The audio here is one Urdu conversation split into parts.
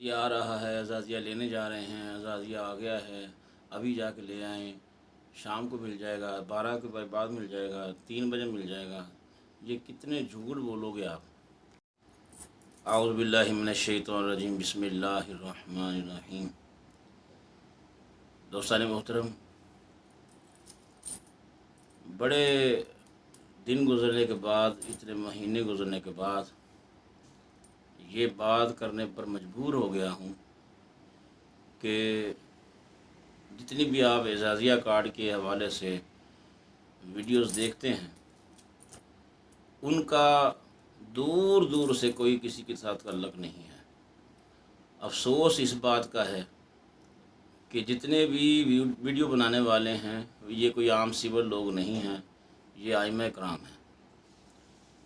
یہ آ رہا ہے، اعزازیہ لینے جا رہے ہیں، اعزازیہ آ گیا ہے، ابھی جا کے لے آئیں، شام کو مل جائے گا، 12 کے بعد مل جائے گا، 3 بجے مل جائے گا۔ یہ کتنے جھوٹ بولو گے آپ؟ اعوذ باللہ من الشیطان الرجیم، بسم اللہ الرحمن الرحیم۔ دوستان محترم، بڑے دن گزرنے کے بعد، اتنے مہینے گزرنے کے بعد یہ بات کرنے پر مجبور ہو گیا ہوں کہ جتنی بھی آپ اعزازیہ کارڈ کے حوالے سے ویڈیوز دیکھتے ہیں، ان کا دور دور سے کوئی کسی کے ساتھ تعلق نہیں ہے۔ افسوس اس بات کا ہے کہ جتنے بھی ویڈیو بنانے والے ہیں، یہ کوئی عام سول لوگ نہیں ہیں، یہ ائمہ کرام ہیں۔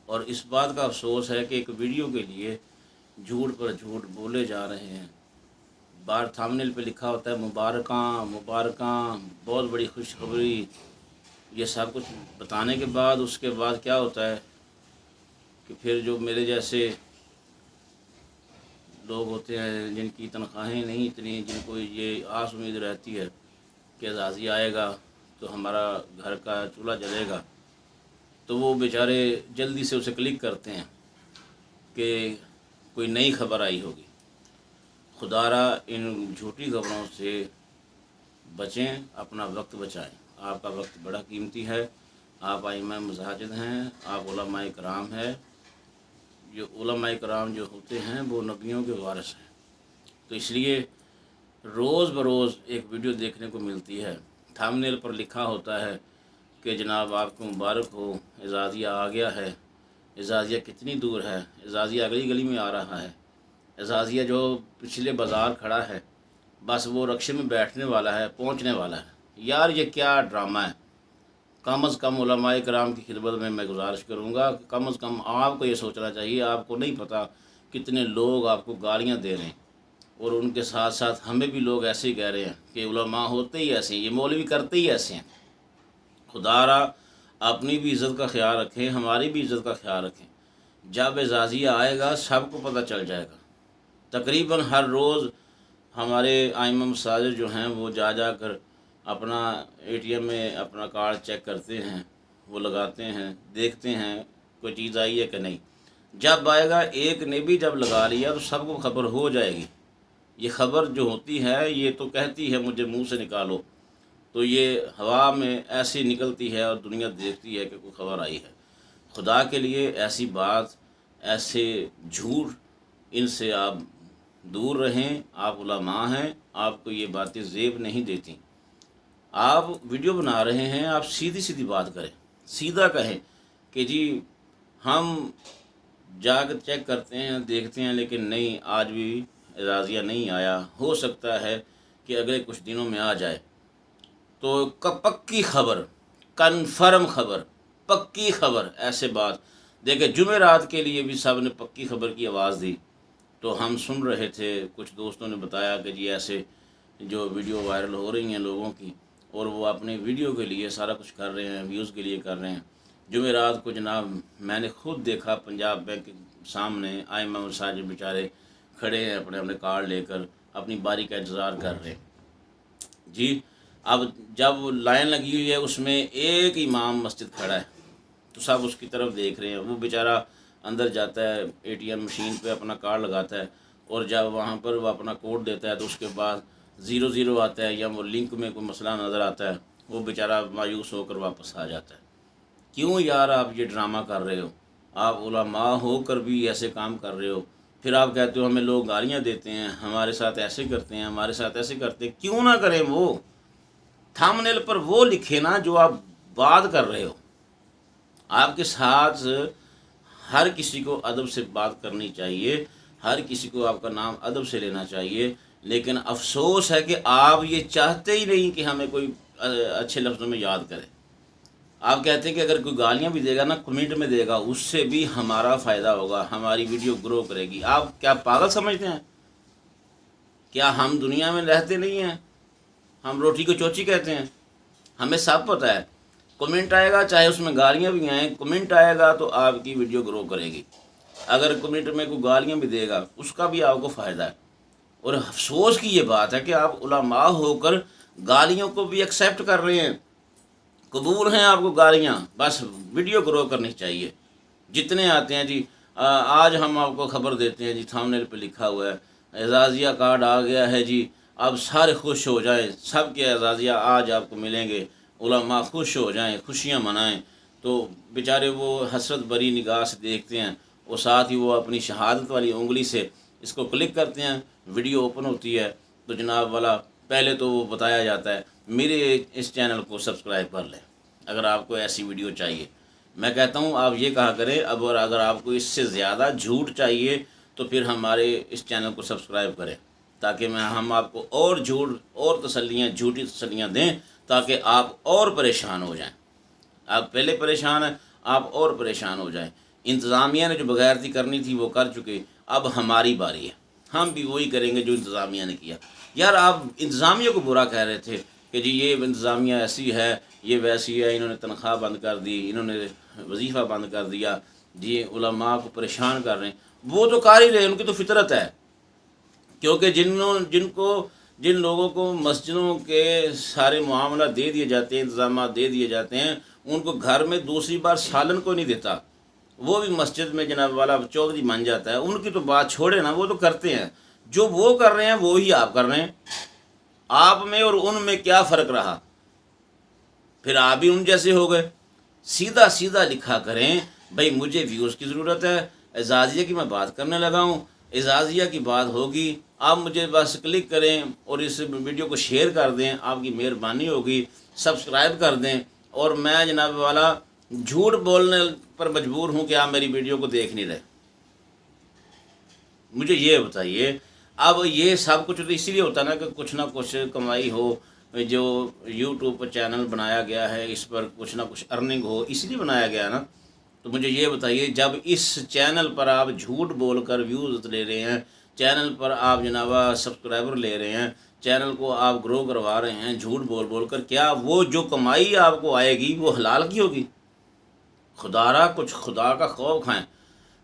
اور اس بات کا افسوس ہے کہ ایک ویڈیو کے لیے جھوٹ پر جھوٹ بولے جا رہے ہیں۔ بار تھامنیل پہ لکھا ہوتا ہے مبارکاں مبارکاں، بہت بڑی خوشخبری۔ یہ سب کچھ بتانے کے بعد اس کے بعد کیا ہوتا ہے کہ پھر جو میرے جیسے لوگ ہوتے ہیں، جن کی تنخواہیں نہیں اتنی، جن کو یہ آس امید رہتی ہے کہ اعزازی آئے گا تو ہمارا گھر کا چولہا جلے گا، تو وہ بیچارے جلدی سے اسے کلک کرتے ہیں کہ کوئی نئی خبر آئی ہوگی۔ خدا را ان جھوٹی خبروں سے بچیں، اپنا وقت بچائیں۔ آپ کا وقت بڑا قیمتی ہے، آپ ائمہ مساجد ہیں، آپ علماء کرام ہیں۔ جو علماء کرام جو ہوتے ہیں وہ نبیوں کے وارث ہیں، تو اس لیے روز بروز ایک ویڈیو دیکھنے کو ملتی ہے، تھامنیل پر لکھا ہوتا ہے کہ جناب آپ کو مبارک ہو، اعزازیہ آ گیا ہے۔ اعزازیہ کتنی دور ہے؟ اعزازیہ اگلی گلی میں آ رہا ہے۔ اعزازیہ جو پچھلے بازار کھڑا ہے، بس وہ رکشے میں بیٹھنے والا ہے، پہنچنے والا ہے۔ یار یہ کیا ڈرامہ ہے؟ کم از کم علماء کرام کی خدمت میں گزارش کروں گا کہ کم از کم آپ کو یہ سوچنا چاہیے۔ آپ کو نہیں پتہ کتنے لوگ آپ کو گالیاں دے رہے ہیں، اور ان کے ساتھ ساتھ ہمیں بھی لوگ ایسے ہی کہہ رہے ہیں کہ علماء ہوتے ہی ایسے ہیں، یہ مولوی کرتے ہی ایسے ہیں۔ خدا را اپنی بھی عزت کا خیال رکھیں، ہماری بھی عزت کا خیال رکھیں۔ جب اعزازیہ آئے گا سب کو پتہ چل جائے گا۔ تقریباً ہر روز ہمارے ائمہ مساجد جو ہیں وہ جا کر اپنا اے ٹی ایم میں اپنا کارڈ چیک کرتے ہیں، وہ لگاتے ہیں، دیکھتے ہیں کوئی چیز آئی ہے کہ نہیں۔ جب آئے گا، ایک نے بھی جب لگا لیا تو سب کو خبر ہو جائے گی۔ یہ خبر جو ہوتی ہے یہ تو کہتی ہے مجھے منہ سے نکالو، تو یہ ہوا میں ایسی نکلتی ہے اور دنیا دیکھتی ہے کہ کوئی خبر آئی ہے۔ خدا کے لیے ایسی بات، ایسے جھوٹ، ان سے آپ دور رہیں۔ آپ علماء ہیں، آپ کو یہ باتیں زیب نہیں دیتی۔ آپ ویڈیو بنا رہے ہیں، آپ سیدھی سیدھی بات کریں، سیدھا کہیں کہ جی ہم جا کر چیک کرتے ہیں، دیکھتے ہیں، لیکن نہیں، آج بھی اعزازیہ نہیں آیا، ہو سکتا ہے کہ اگلے کچھ دنوں میں آ جائے۔ تو پکی خبر، کنفرم خبر، پکی خبر، ایسے بات دیکھیں۔ جمعرات کے لیے بھی سب نے پکی خبر کی آواز دی، تو ہم سن رہے تھے، کچھ دوستوں نے بتایا کہ جی ایسے جو ویڈیو وائرل ہو رہی ہیں لوگوں کی، اور وہ اپنے ویڈیو کے لیے سارا کچھ کر رہے ہیں، ویوز کے لیے کر رہے ہیں۔ جمعرات کو جناب میں نے خود دیکھا پنجاب بینک کے سامنے ائمہ مساجد بیچارے کھڑے ہیں، اپنے اپنے کارڈ لے کر اپنی باری کا انتظار کر رہے ہیں۔ جی اب جب لائن لگی ہوئی ہے، اس میں ایک امام مسجد کھڑا ہے، تو سب اس کی طرف دیکھ رہے ہیں۔ وہ بیچارہ اندر جاتا ہے، اے ٹی ایم مشین پہ اپنا کارڈ لگاتا ہے، اور جب وہاں پر وہ اپنا کوڈ دیتا ہے تو اس کے بعد 00 آتا ہے، یا وہ لنک میں کوئی مسئلہ نظر آتا ہے، وہ بیچارہ مایوس ہو کر واپس آ جاتا ہے۔ کیوں یار آپ یہ ڈرامہ کر رہے ہو؟ آپ علماء ہو کر بھی ایسے کام کر رہے ہو، پھر آپ کہتے ہو ہمیں لوگ گالیاں دیتے ہیں، ہمارے ساتھ ایسے کرتے ہیں، ہمارے ساتھ ایسے کرتے ہیں۔ کیوں نہ کریں؟ وہ تھامنیل پر وہ لکھے نا جو آپ بات کر رہے ہو۔ آپ کے ساتھ ہر کسی کو ادب سے بات کرنی چاہیے، ہر کسی کو آپ کا نام ادب سے لینا چاہیے، لیکن افسوس ہے کہ آپ یہ چاہتے ہی نہیں کہ ہمیں کوئی اچھے لفظوں میں یاد کرے۔ آپ کہتے ہیں کہ اگر کوئی گالیاں بھی دے گا نا، کمنٹ میں دے گا، اس سے بھی ہمارا فائدہ ہوگا، ہماری ویڈیو گرو کرے گی۔ آپ کیا پاگل سمجھتے ہیں؟ کیا ہم دنیا میں رہتے نہیں ہیں؟ ہم روٹی کو چوچی کہتے ہیں؟ ہمیں سب پتہ ہے، کمنٹ آئے گا، چاہے اس میں گالیاں بھی آئیں، کمنٹ آئے گا تو آپ کی ویڈیو گرو کرے گی۔ اگر کمنٹ میں کوئی گالیاں بھی دے گا، اس کا بھی آپ کو فائدہ ہے۔ اور افسوس کی یہ بات ہے کہ آپ علماء ہو کر گالیوں کو بھی ایکسیپٹ کر رہے ہیں، قبول ہیں آپ کو گالیاں، بس ویڈیو گرو کرنی چاہیے جتنے آتے ہیں جی۔ آج ہم آپ کو خبر دیتے ہیں جی، تھامنیل پہ لکھا ہوا ہے اعزازیہ کارڈ آ گیا ہے جی، اب سارے خوش ہو جائیں، سب کے اعزازیہ آج آپ کو ملیں گے، علماء خوش ہو جائیں، خوشیاں منائیں۔ تو بیچارے وہ حسرت بری نگاہ سے دیکھتے ہیں، اور ساتھ ہی وہ اپنی شہادت والی انگلی سے اس کو کلک کرتے ہیں، ویڈیو اوپن ہوتی ہے تو جناب والا پہلے تو وہ بتایا جاتا ہے میرے اس چینل کو سبسکرائب کر لیں اگر آپ کو ایسی ویڈیو چاہیے۔ میں کہتا ہوں آپ یہ کہا کریں، اب اور اگر آپ کو اس سے زیادہ جھوٹ چاہیے تو پھر ہمارے اس چینل کو سبسکرائب کریں، تاکہ ہم آپ کو اور جھوٹ اور تسلیاں، جھوٹی تسلیاں دیں، تاکہ آپ اور پریشان ہو جائیں۔ آپ پہلے پریشان ہیں، آپ اور پریشان ہو جائیں۔ انتظامیہ نے جو بغیرتی کرنی تھی وہ کر چکے، اب ہماری باری ہے، ہم بھی وہی کریں گے جو انتظامیہ نے کیا۔ یار آپ انتظامیہ کو برا کہہ رہے تھے کہ جی یہ انتظامیہ ایسی ہے، یہ ویسی ہے، انہوں نے تنخواہ بند کر دی، انہوں نے وظیفہ بند کر دیا جی، علماء کو پریشان کر رہے ہیں۔ وہ تو کر ہی رہے، ان کی تو فطرت ہے، کیونکہ جن لوگوں کو مسجدوں کے سارے معاملہ دے دیے جاتے ہیں، انتظامات دے دیے جاتے ہیں، ان کو گھر میں دوسری بار سالن کو نہیں دیتا، وہ بھی مسجد میں جناب والا چودھری بن جاتا ہے۔ ان کی تو بات چھوڑے نا، وہ تو کرتے ہیں، جو وہ کر رہے ہیں وہی آپ کر رہے ہیں۔ آپ میں اور ان میں کیا فرق رہا؟ پھر آپ بھی ان جیسے ہو گئے۔ سیدھا سیدھا لکھا کریں، بھائی مجھے ویوز کی ضرورت ہے، اعزازیہ کی میں بات کرنے لگا ہوں، اعزازیہ کی بات ہوگی، آپ مجھے بس کلک کریں اور اس ویڈیو کو شیئر کر دیں، آپ کی مہربانی ہوگی، سبسکرائب کر دیں، اور میں جناب والا جھوٹ بولنے پر مجبور ہوں کہ آپ میری ویڈیو کو دیکھ نہیں رہے۔ مجھے یہ بتائیے، اب یہ سب کچھ تو اسی لیے ہوتا نا کہ کچھ نہ کچھ کمائی ہو، جو یوٹیوب پر چینل بنایا گیا ہے اس پر کچھ نہ کچھ ارننگ ہو، اس لیے بنایا گیا نا۔ تو مجھے یہ بتائیے، جب اس چینل پر آپ جھوٹ بول کر ویوز لے رہے ہیں، چینل پر آپ جناب سبسکرائبر لے رہے ہیں، چینل کو آپ گرو کروا رہے ہیں جھوٹ بول بول کر، کیا وہ جو کمائی آپ کو آئے گی وہ حلال کی ہوگی؟ خدا را کچھ خدا کا خوف کھائیں۔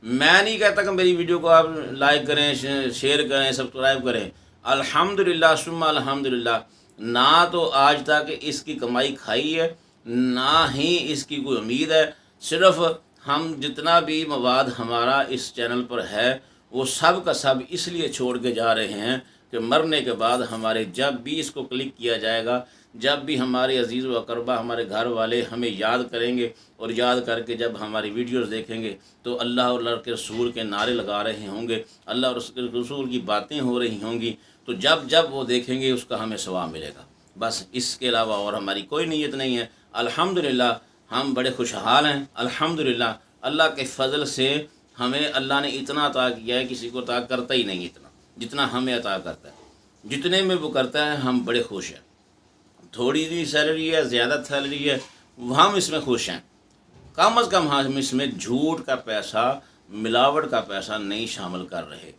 میں نہیں کہتا کہ میری ویڈیو کو آپ لائک کریں، شیئر کریں، سبسکرائب کریں، الحمدللہ ثم الحمدللہ، نہ تو آج تک اس کی کمائی کھائی ہے، نہ ہی اس کی کوئی امید ہے۔ صرف ہم جتنا بھی مواد ہمارا اس چینل پر ہے وہ سب کا سب اس لیے چھوڑ کے جا رہے ہیں کہ مرنے کے بعد ہمارے جب بھی اس کو کلک کیا جائے گا، جب بھی ہمارے عزیز و اقربا، ہمارے گھر والے ہمیں یاد کریں گے، اور یاد کر کے جب ہماری ویڈیوز دیکھیں گے تو اللہ اور اللہ کے رسول کے نعرے لگا رہے ہوں گے، اللہ اور اس کے رسول کی باتیں ہو رہی ہوں گی، تو جب وہ دیکھیں گے اس کا ہمیں ثواب ملے گا۔ بس اس کے علاوہ اور ہماری کوئی نیت نہیں ہے۔ الحمدللہ ہم بڑے خوشحال ہیں، الحمدللہ اللہ کے فضل سے ہمیں اللہ نے اتنا عطا کیا ہے، کسی کو عطا کرتا ہی نہیں اتنا جتنا ہمیں عطا کرتا ہے، جتنے میں وہ کرتا ہے ہم بڑے خوش ہیں۔ تھوڑی سی سیلری ہے، زیادہ سیلری ہے، ہم اس میں خوش ہیں، کم از کم ہم اس میں جھوٹ کا پیسہ، ملاوٹ کا پیسہ نہیں شامل کر رہے۔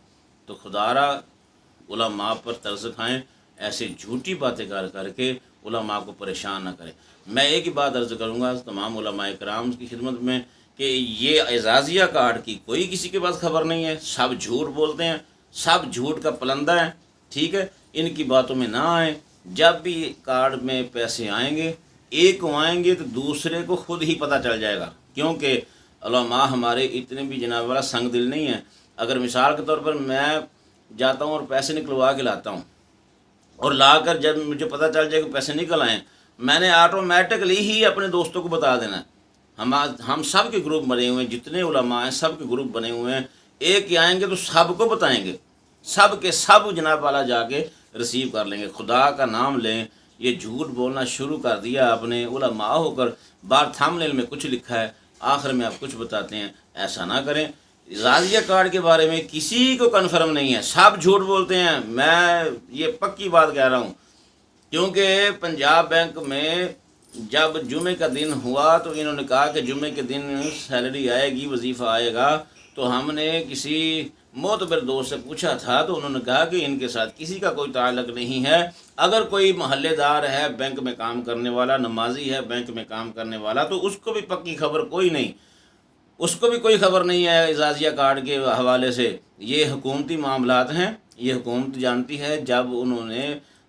تو خدا را علماء پر ترس کھائیں، ایسے جھوٹی باتیں کر کے علماء کو پریشان نہ کریں۔ میں ایک ہی بات عرض کروں گا تمام علماء کرام کی خدمت میں کہ یہ اعزازیہ کارڈ کی کوئی کسی کے پاس خبر نہیں ہے، سب جھوٹ بولتے ہیں، سب جھوٹ کا پلندہ ہے، ٹھیک ہے؟ ان کی باتوں میں نہ آئیں۔ جب بھی کارڈ میں پیسے آئیں گے، ایک کو آئیں گے تو دوسرے کو خود ہی پتہ چل جائے گا، کیونکہ علماء ہمارے اتنے بھی جناب والا سنگ دل نہیں ہیں۔ اگر مثال کے طور پر میں جاتا ہوں اور پیسے نکلوا کے لاتا ہوں، اور لا کر جب مجھے پتہ چل جائے کہ پیسے نکل آئیں، میں نے آٹومیٹکلی ہی اپنے دوستوں کو بتا دینا ہے۔ ہم سب کے گروپ بنے ہوئے ہیں، جتنے علماء ہیں سب کے گروپ بنے ہوئے ہیں، ایک ہی آئیں گے تو سب کو بتائیں گے، سب کے سب جناب والا جا کے ریسیو کر لیں گے۔ خدا کا نام لیں، یہ جھوٹ بولنا شروع کر دیا آپ نے علماء ہو کر، بار تھمبنیل میں کچھ لکھا ہے، آخر میں آپ کچھ بتاتے ہیں، ایسا نہ کریں۔ اعزازیہ کارڈ کے بارے میں کسی کو کنفرم نہیں ہے، سب جھوٹ بولتے ہیں، میں یہ پکی بات کہہ رہا ہوں، کیونکہ پنجاب بینک میں جب جمعے کا دن ہوا تو انہوں نے کہا کہ جمعے کے دن سیلری آئے گی، وظیفہ آئے گا، تو ہم نے کسی معتبر دوست سے پوچھا تھا تو انہوں نے کہا کہ ان کے ساتھ کسی کا کوئی تعلق نہیں ہے، اگر کوئی محلے دار ہے بینک میں کام کرنے والا، نمازی ہے بینک میں کام کرنے والا، تو اس کو بھی پکی خبر کوئی نہیں، اس کو بھی کوئی خبر نہیں ہے اعزازیہ کارڈ کے حوالے سے۔ یہ حکومتی معاملات ہیں، یہ حکومت جانتی ہے جب انہوں نے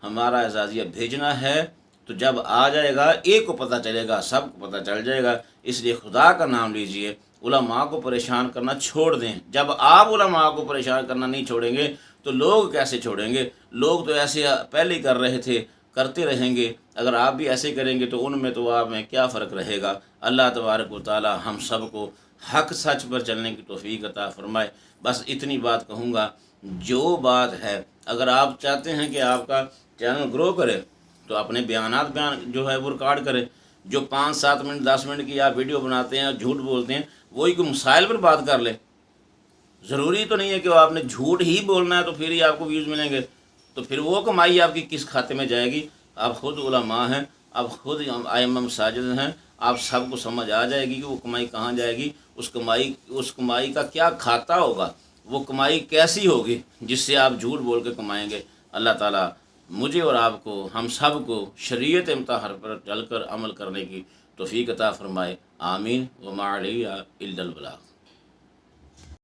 ہمارا اعزازیہ بھیجنا ہے تو جب آ جائے گا ایک کو پتہ چلے گا، سب کو پتہ چل جائے گا۔ اس لیے خدا کا نام لیجئے، علماء کو پریشان کرنا چھوڑ دیں۔ جب آپ علماء کو پریشان کرنا نہیں چھوڑیں گے تو لوگ کیسے چھوڑیں گے؟ لوگ تو ایسے پہلے ہی کر رہے تھے، کرتے رہیں گے۔ اگر آپ بھی ایسے کریں گے تو ان میں تو آپ میں کیا فرق رہے گا؟ اللہ تبارک و تعالی ہم سب کو حق سچ پر چلنے کی توفیق عطا فرمائے۔ بس اتنی بات کہوں گا، جو بات ہے اگر آپ چاہتے ہیں کہ آپ کا چینل گرو کرے تو اپنے بیانات جو ہے وہ ریکارڈ کریں۔ جو 5-7 منٹ 10 منٹ کی آپ ویڈیو بناتے ہیں اور جھوٹ بولتے ہیں، وہی کوئی مسائل پر بات کر لیں۔ ضروری تو نہیں ہے کہ آپ نے جھوٹ ہی بولنا ہے تو پھر ہی آپ کو ویوز ملیں گے، تو پھر وہ کمائی آپ کی کس کھاتے میں جائے گی؟ آپ خود علماء ہیں، آپ خود ائمہ مساجد ہیں، آپ سب کو سمجھ آ جائے گی کہ وہ کمائی کہاں جائے گی، اس کمائی کا کیا کھاتا ہوگا، وہ کمائی کیسی ہوگی جس سے آپ جھوٹ بول کے کمائیں گے۔ اللہ تعالیٰ مجھے اور آپ کو، ہم سب کو شریعت مطہر پر چل کر عمل کرنے کی توفیق عطا فرمائے۔ آمین۔ وما علیہ الا البلاغ۔